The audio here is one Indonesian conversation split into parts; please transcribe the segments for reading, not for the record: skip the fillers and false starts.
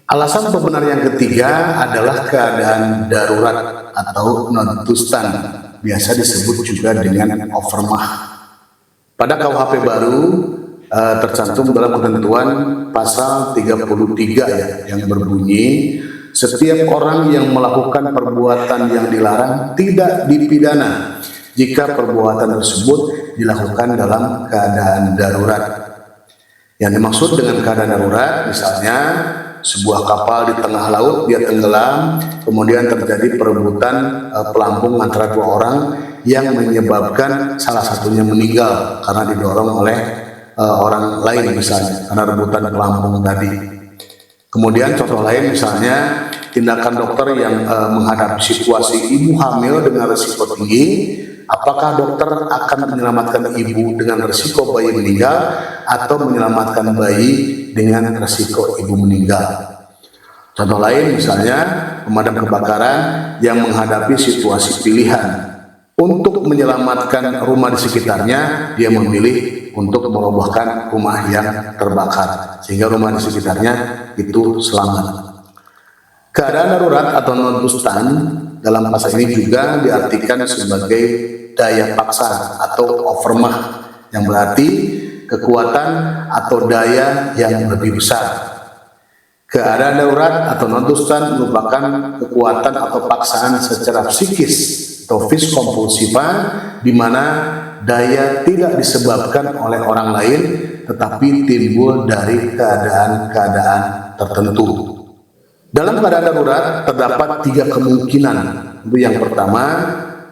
Alasan pembenar yang ketiga adalah keadaan darurat atau non-tustan, biasa disebut juga dengan overmah. Pada KUHP baru tercantum dalam ketentuan pasal 33 ya, yang berbunyi setiap orang yang melakukan perbuatan yang dilarang tidak dipidana jika perbuatan tersebut dilakukan dalam keadaan darurat. Yang dimaksud dengan keadaan darurat misalnya sebuah kapal di tengah laut dia tenggelam, kemudian terjadi perebutan pelampung antara dua orang yang menyebabkan salah satunya meninggal karena didorong oleh orang lain misalnya, karena rebutan pelampung tadi. Kemudian contoh lain misalnya tindakan dokter yang menghadapi situasi ibu hamil dengan risiko tinggi, apakah dokter akan menyelamatkan ibu dengan risiko bayi meninggal atau menyelamatkan bayi dengan risiko ibu meninggal? Contoh lain misalnya pemadam kebakaran yang menghadapi situasi pilihan. Untuk menyelamatkan rumah di sekitarnya, dia memilih untuk merobohkan rumah yang terbakar, sehingga rumah di sekitarnya itu selamat. Keadaan darurat atau non-tustan dalam pasal ini juga diartikan sebagai daya paksa atau overmah, yang berarti kekuatan atau daya yang lebih besar. Keadaan darurat atau non-tustan merupakan kekuatan atau paksaan secara psikis atau kompulsiva, di mana daya tidak disebabkan oleh orang lain tetapi timbul dari keadaan-keadaan tertentu. Dalam keadaan darurat terdapat tiga kemungkinan. Yang pertama,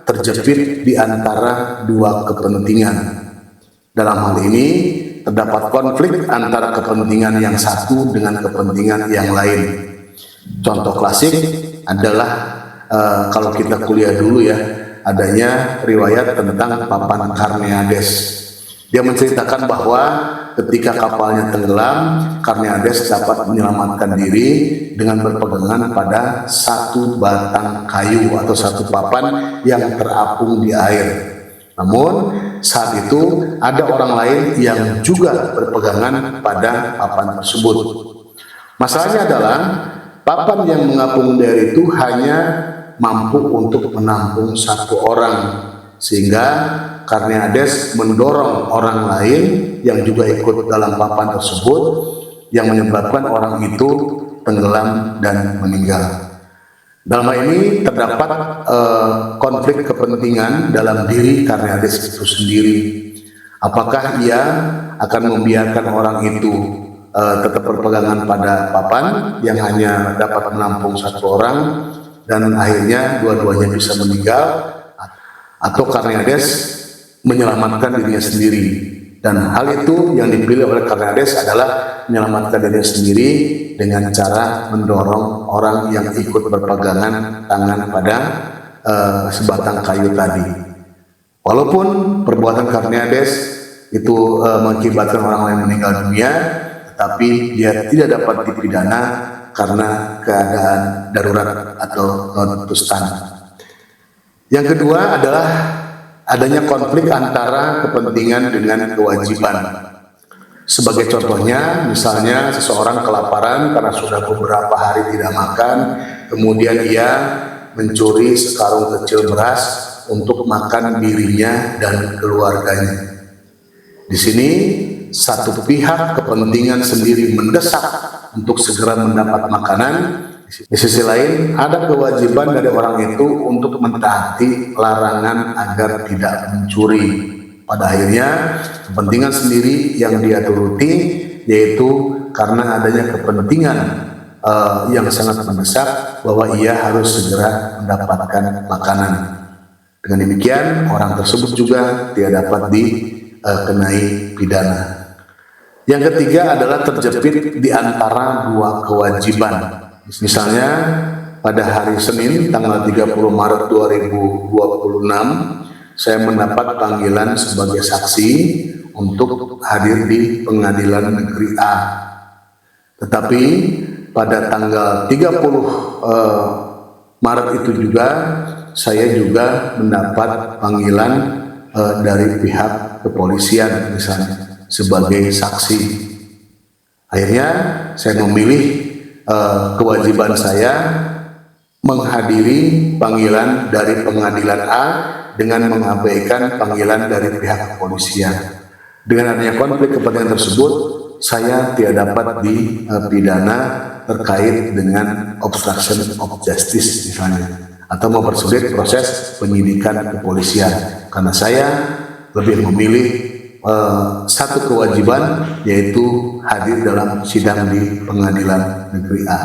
terjepit di antara dua kepentingan. Dalam hal ini terdapat konflik antara kepentingan yang satu dengan kepentingan yang lain. Contoh klasik adalah kalau kita kuliah dulu ya, adanya riwayat tentang Papan Karneades. Dia menceritakan bahwa ketika kapalnya tenggelam, Karneades dapat menyelamatkan diri dengan berpegangan pada satu batang kayu atau satu papan yang terapung di air. Namun saat itu ada orang lain yang juga berpegangan pada papan tersebut. Masalahnya adalah papan yang mengapung di air itu hanya mampu untuk menampung satu orang, sehingga Karneades mendorong orang lain yang juga ikut dalam papan tersebut, yang menyebabkan orang itu tenggelam dan meninggal. Dalam hal ini terdapat konflik kepentingan dalam diri Karneades itu sendiri. Apakah ia akan membiarkan orang itu tetap berpegangan pada papan yang hanya dapat menampung satu orang dan akhirnya dua-duanya bisa meninggal, atau Karneades menyelamatkan dirinya sendiri? Dan hal itu yang dipilih oleh Karneades adalah menyelamatkan dirinya sendiri dengan cara mendorong orang yang ikut berpegangan tangan pada sebatang kayu tadi. Walaupun perbuatan Karneades itu mengakibatkan orang lain meninggal dunia, tetapi dia tidak dapat dipidana karena keadaan darurat atau non-tustan. Yang kedua adalah adanya konflik antara kepentingan dengan kewajiban. Sebagai contohnya, misalnya seseorang kelaparan karena sudah beberapa hari tidak makan, kemudian ia mencuri sekarung kecil beras untuk makan dirinya dan keluarganya. Di sini satu pihak kepentingan sendiri mendesak untuk segera mendapat makanan. Di sisi lain ada kewajiban dari orang itu untuk mentaati larangan agar tidak mencuri. Pada akhirnya kepentingan sendiri yang dia turuti, yaitu karena adanya kepentingan yang sangat mendesak bahwa ia harus segera mendapatkan makanan. Dengan demikian orang tersebut juga tidak dapat dikenai pidana. Yang ketiga adalah terjepit di antara dua kewajiban. Misalnya pada hari Senin tanggal 30 Maret 2026 saya mendapat panggilan sebagai saksi untuk hadir di pengadilan negeri A. Tetapi pada tanggal 30 Maret itu juga saya juga mendapat panggilan dari pihak kepolisian misalnya sebagai saksi. Akhirnya saya memilih kewajiban saya menghadiri panggilan dari pengadilan A dengan mengabaikan panggilan dari pihak kepolisian. Dengan adanya konflik kepentingan tersebut, saya tidak dapat dipidana terkait dengan obstruction of justice misalnya, atau mempersulit proses penyidikan kepolisian, karena saya lebih memilih satu kewajiban, yaitu hadir dalam sidang di pengadilan negeri A.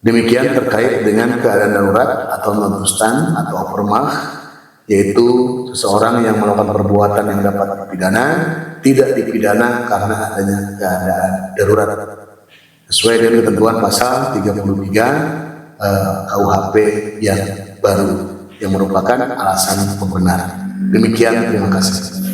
Demikian terkait dengan keadaan darurat atau non-tustan atau overmach, yaitu seseorang yang melakukan perbuatan yang dapat dipidana tidak dipidana karena adanya keadaan darurat sesuai dengan ketentuan pasal 33 KUHP yang baru, yang merupakan alasan pembenar. Demikian, terima kasih.